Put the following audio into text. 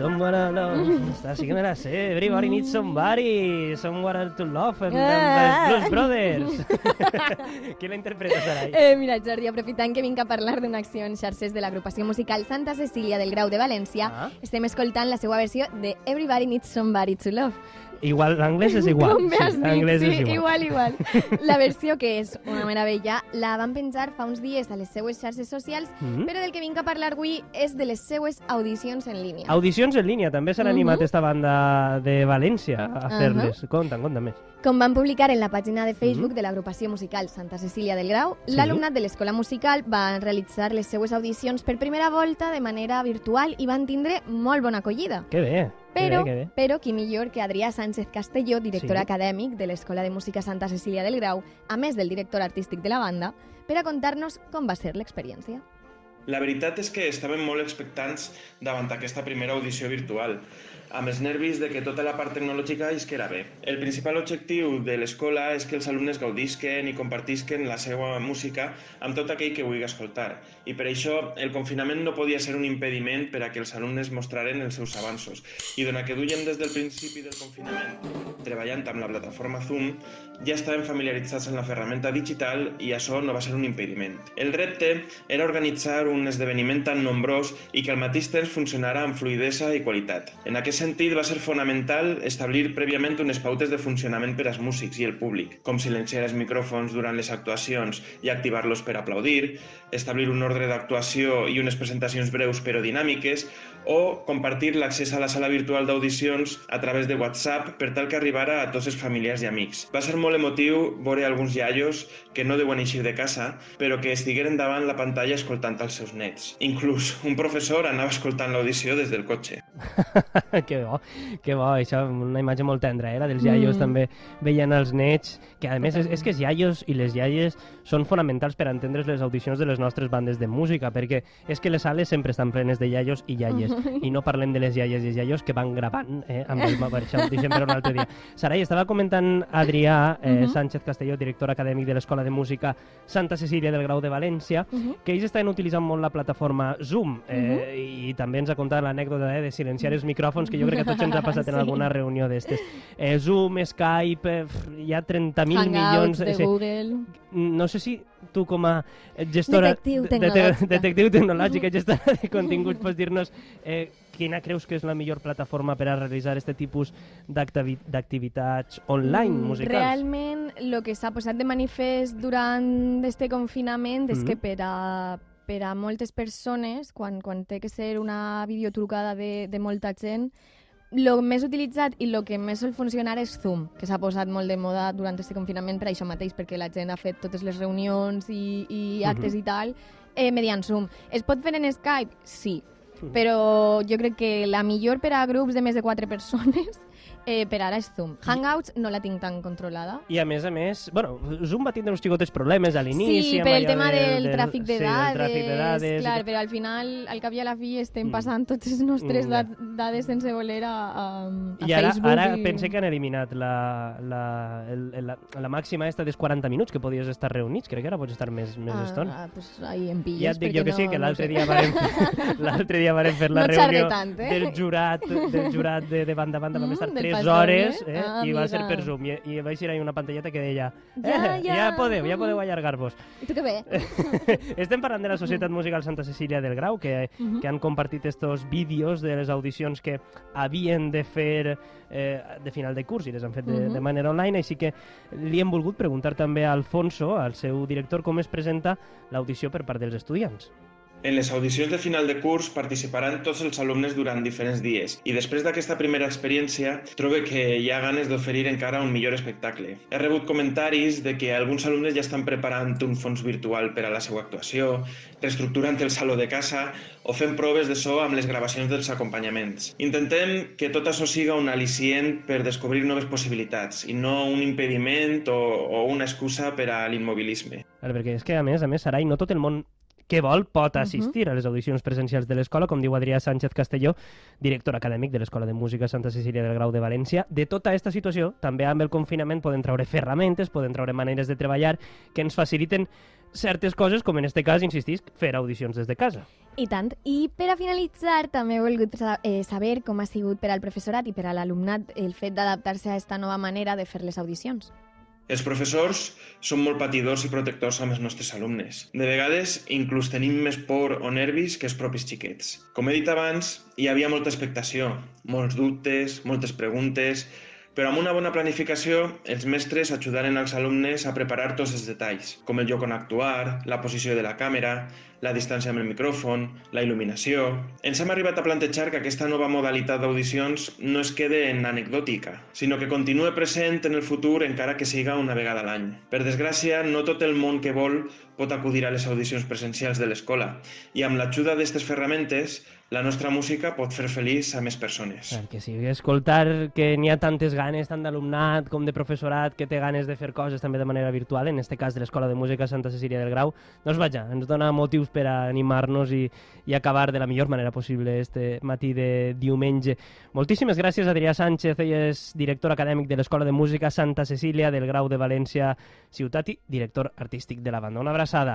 Someone to love. Así que me la sé. Everybody needs somebody. Someone to love. Els Blues Brothers. Qui la interpreta, Sarai? Mira, Jordi, aprofitant que vinc a parlar d'una acció en xarxes de l'agrupació musical Santa Cecília del Grau de València, estem escoltant la seva versió de Everybody Needs Somebody to Love. Igual, l'anglès és igual. Com bé has dit, sí, igual. igual. La versió, que és una meravella, la van penjar fa uns dies a les seues xarxes socials, però del que vinc a parlar avui és de les seues audicions en línia. Audicions en línia, també s'han animat esta banda de València a fer-les. Conta més. Com van publicar en la pàgina de Facebook de l'agrupació musical Santa Cecília del Grau, l'alumnat de l'escola musical va realitzar les seues audicions per primera volta de manera virtual i van tindre molt bona acollida. Que bé. Però qui millor que Adrià Sánchez Castelló, director acadèmic de l'Escola de Música Santa Cecília del Grau, a més del director artístic de la banda, per a contar-nos com va ser l'experiència. La veritat és que estàvem molt expectants davant aquesta primera audició virtual, amb els nervis de que tota la part tecnològica isquera bé. El principal objectiu de l'escola és que els alumnes gaudisquen i compartisquen la seva música amb tot aquell que vulgui escoltar. I per això el confinament no podia ser un impediment per a que els alumnes mostraren els seus avanços. I donat que duien des del principi del confinament treballant amb la plataforma Zoom, ja estaven familiaritzats amb la ferramenta digital i això no va ser un impediment. El repte era organitzar un esdeveniment tan nombrós i que al mateix temps funcionara amb fluidesa i qualitat. En aquest sentit, va ser fonamental establir prèviament unes pautes de funcionament per als músics i el públic, com silenciar els micròfons durant les actuacions i activar-los per aplaudir, establir un ordre d'actuació i unes presentacions breus però dinàmiques, o compartir l'accés a la sala virtual d'audicions a través de WhatsApp per tal que arribara a tots els familiars i amics. Va ser molt emotiu veure alguns iaios que no deuen eixir de casa, però que estigueren davant la pantalla escoltant els seus nets. Inclús un professor anava escoltant l'audició des del cotxe. Que bo, això, una imatge molt tendra, la dels iaios també veient els nets, que a més és que els iaios i les iaies són fonamentals per entendre les audicions de les nostres bandes de música, perquè és que les sales sempre estan plenes de iaios i iaies, i no parlem de les iaies i els iaios que van gravant amb el per això ho deixem per un altre dia. Sarai, estava comentant Adrià Sánchez Castelló, director acadèmic de l'Escola de Música Santa Cecília del Grau de València, que ells estaven utilitzant molt la plataforma Zoom, i també ens ha contat l'anècdota de silenciar els micròfons, que jo crec que a tots ens ha passat en alguna reunió d'estes. Zoom, Skype, hi ha 30.000 milions... Hangouts de Google... No sé si tu com a gestora... Detectiu tecnològica, gestora de continguts, pots dir-nos quina creus que és la millor plataforma per a realitzar aquest tipus d'activitats online musicals? Realment, el que s'ha posat de manifest durant aquest confinament és que per a moltes persones, quan té que ser una videotrucada de molta gent, el més utilitzat i el que més sol funcionar és Zoom, que s'ha posat molt de moda durant aquest confinament per això mateix, perquè la gent ha fet totes les reunions i actes i tal mediant Zoom. Es pot fer en Skype? Sí, però jo crec que la millor per a grups de més de 4 persones per ara és Zoom. Hangouts no la tinc tan controlada. I a més, bueno, Zoom va tindre uns xicotes problemes a l'inici. Sí, per el tema del tràfic de dades. Clar, però al final, al cap i a la fi, estem passant totes les nostres dades sense voler a Facebook. I ara pense que han eliminat la màxima esta dels 40 minuts que podies estar reunits. Crec que ara pots estar més estona. Pues ahí em pilles. Ja et dic jo que sí, que l'altre dia varem fer la reunió del jurat de banda a banda. Vam estar 3 hores i va ser per Zoom. I vaig ir a una pantalleta que deia ja podeu allargar-vos. I tu que bé. Estem parlant de la Societat Musical Santa Cecília del Grau, que han compartit estos vídeos de les audicions que havien de fer de final de curs i les han fet de manera online, així que li hem volgut preguntar també a Alfonso, al seu director, com es presenta l'audició per part dels estudiants. En les audicions de final de curs participaran tots els alumnes durant diferents dies i després d'aquesta primera experiència trobo que hi ha ganes d'oferir encara un millor espectacle. He rebut comentaris de que alguns alumnes ja estan preparant un fons virtual per a la seva actuació, reestructurant el saló de casa o fent proves de so amb les gravacions dels acompanyaments. Intentem que tot això siga un al·licient per descobrir noves possibilitats i no un impediment o una excusa per a l'immobilisme. Perquè és que, a més, Sarai, no tot el món que vol pot assistir a les audicions presencials de l'escola, com diu Adrià Sánchez Castelló, director acadèmic de l'Escola de Música Santa Cecília del Grau de València. De tota aquesta situació, també amb el confinament poden treure ferramentes, poden treure maneres de treballar que ens faciliten certes coses, com en aquest cas, insistisc, fer audicions des de casa. I tant. I per a finalitzar, també he volgut saber com ha sigut per al professorat i per a l'alumnat el fet d'adaptar-se a aquesta nova manera de fer les audicions. Els professors són molt patidors i protectors amb els nostres alumnes. De vegades, inclús tenim més por o nervis que els propis xiquets. Com he dit abans, hi havia molta expectació, molts dubtes, moltes preguntes, però amb una bona planificació, els mestres ajudaren als alumnes a preparar tots els detalls, com el lloc on actuar, la posició de la càmera, la distància amb el micròfon, la il·luminació. Ens hem arribat a plantejar que aquesta nova modalitat d'audicions no es quede en anecdòtica, sinó que continue present en el futur encara que siga una vegada a l'any. Per desgràcia, no tot el món que vol pot acudir a les audicions presencials de l'escola i amb l'ajuda d'aquestes ferramentes la nostra música pot fer feliç a més persones. Clar que sí, escoltar que n'hi ha tantes ganes, tant d'alumnat com de professorat, que té ganes de fer coses també de manera virtual, en este cas de l'Escola de Música Santa Cecília del Grau, doncs vaja, ens dona motius per a animar-nos i acabar de la millor manera possible este matí de diumenge. Moltíssimes gràcies, Adrià Sánchez, ell és director acadèmic de l'Escola de Música Santa Cecília del Grau de València Ciutat i director artístic de la banda. Una abraçada.